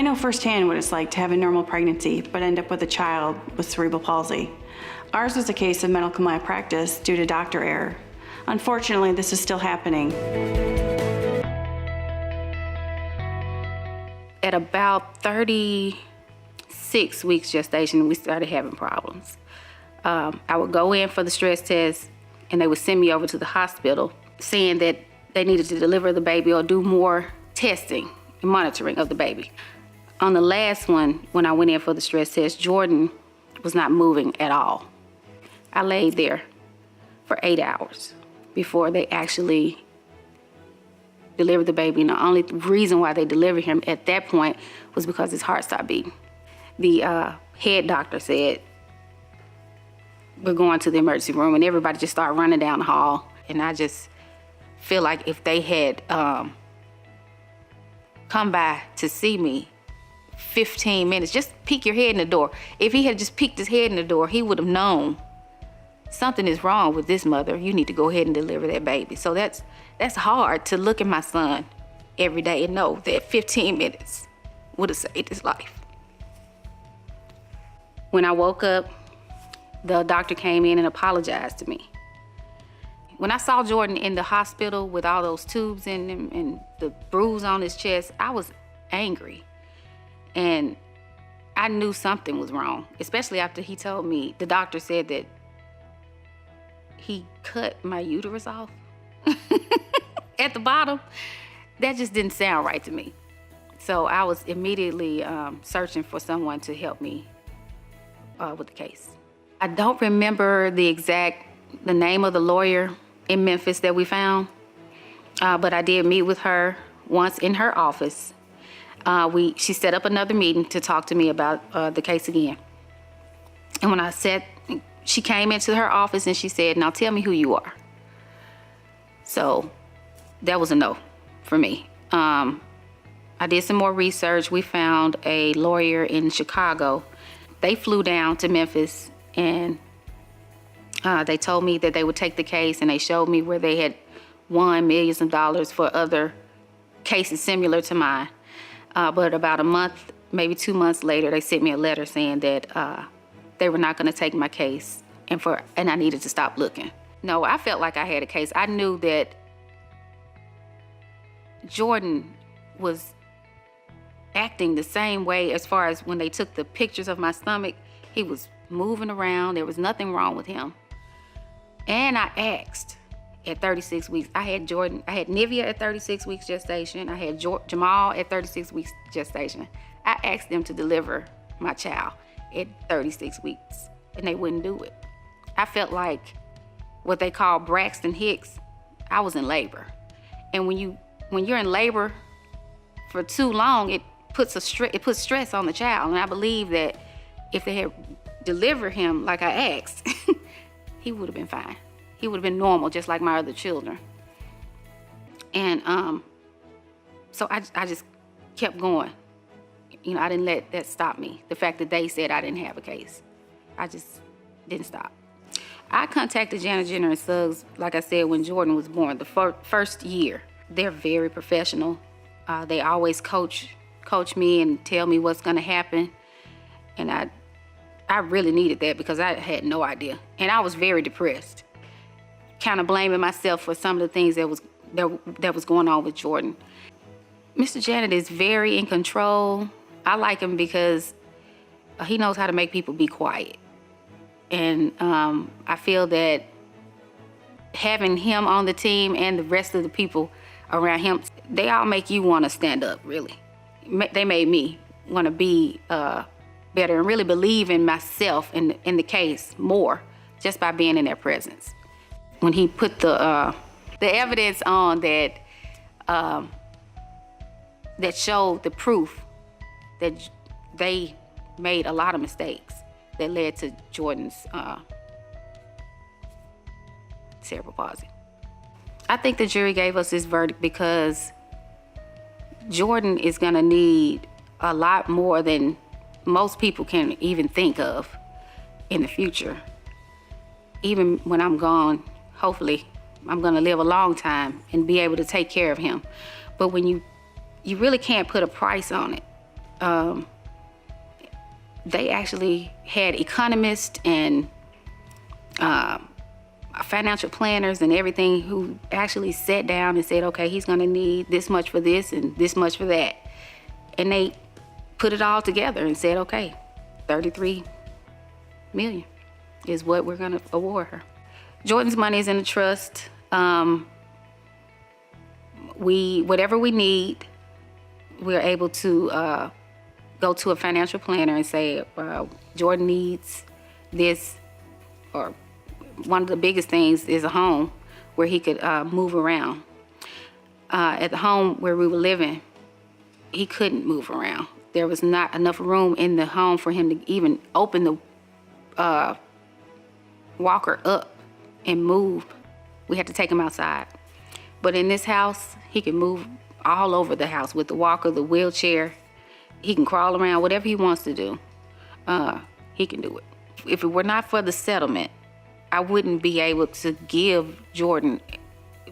I know firsthand what it's like to have a normal pregnancy but end up with a child with cerebral palsy. Ours was a case of medical malpractice due to doctor error. Unfortunately, this is still happening. At about 36 weeks gestation, we started having problems. I would go in for the stress test and they would send me over to the hospital saying that they needed to deliver the baby or do more testing and monitoring of the baby. On the last one, when I went in for the stress test, Jordan was not moving at all. I laid there for 8 hours before they actually delivered the baby. And the only reason why they delivered him at that point was because his heart stopped beating. The head doctor said, we're going to the emergency room, and everybody just started running down the hall. And I just feel like if they had come by to see me 15 minutes, just peek your head in the door. If he had just peeked his head in the door, he would have known something is wrong with this mother. You need to go ahead and deliver that baby. So that's hard to look at my son every day and know that 15 minutes would have saved his life. When I woke up, the doctor came in and apologized to me. When I saw Jordan in the hospital with all those tubes in him and the bruise on his chest, I was angry. And I knew something was wrong, especially after he told me, the doctor said that he cut my uterus off at the bottom. That just didn't sound right to me. So I was immediately searching for someone to help me with the case. I don't remember the name of the lawyer in Memphis that we found, but I did meet with her once in her office. She set up another meeting to talk to me about the case again. And when she came into her office and she said, now tell me who you are. So that was a no for me. I did some more research. We found a lawyer in Chicago. They flew down to Memphis and they told me that they would take the case, and they showed me where they had won millions of dollars for other cases similar to mine. But about a month, maybe 2 months later, they sent me a letter saying that they were not going to take my case and I needed to stop looking. No, I felt like I had a case. I knew that Jordan was acting the same way as far as when they took the pictures of my stomach. He was moving around. There was nothing wrong with him. And I asked at 36 weeks. I had Nivea at 36 weeks gestation. I had Jamal at 36 weeks gestation. I asked them to deliver my child at 36 weeks, and they wouldn't do it. I felt like what they call Braxton Hicks. I was in labor. And when you're in labor for too long, it puts stress on the child. And I believe that if they had delivered him like I asked, he would have been fine. He would have been normal, just like my other children. And so I just kept going. You know, I didn't let that stop me. The fact that they said I didn't have a case, I just didn't stop. I contacted Janet Jenner and Suggs, like I said, when Jordan was born, the first year. They're very professional. They always coach me and tell me what's gonna happen. And I really needed that because I had no idea. And I was very depressed, kind of blaming myself for some of the things that was going on with Jordan. Mr. Janet is very in control. I like him because he knows how to make people be quiet. And I feel that having him on the team and the rest of the people around him, they all make you want to stand up, really. They made me want to be better and really believe in myself in the case more just by being in their presence. When he put the evidence on that that showed the proof that they made a lot of mistakes that led to Jordan's cerebral palsy. I think the jury gave us this verdict because Jordan is gonna need a lot more than most people can even think of in the future. Even when I'm gone, hopefully I'm gonna live a long time and be able to take care of him. But when you really can't put a price on it. They actually had economists and financial planners and everything who actually sat down and said, okay, he's gonna need this much for this and this much for that. And they put it all together and said, okay, 33 million is what we're gonna award her. Jordan's money is in a trust. Whatever we need, we're able to go to a financial planner and say, Jordan needs this, or one of the biggest things is a home where he could move around. At the home where we were living, he couldn't move around. There was not enough room in the home for him to even open the walker up and move. We had to take him outside. But in this house, he can move all over the house with the walker, the wheelchair. He can crawl around, whatever he wants to do, he can do it. If it were not for the settlement, I wouldn't be able to give Jordan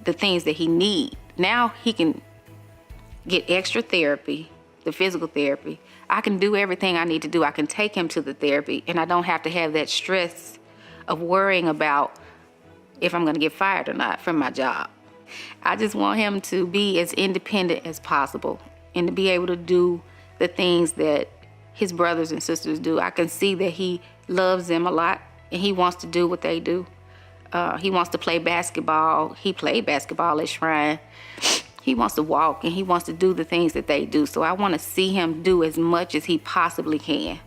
the things that he needs. Now he can get extra therapy, the physical therapy. I can do everything I need to do. I can take him to the therapy, and I don't have to have that stress of worrying about if I'm gonna get fired or not from my job. I just want him to be as independent as possible and to be able to do the things that his brothers and sisters do. I can see that he loves them a lot and he wants to do what they do. He wants to play basketball. He played basketball at Shrine. He wants to walk and he wants to do the things that they do. So I want to see him do as much as he possibly can.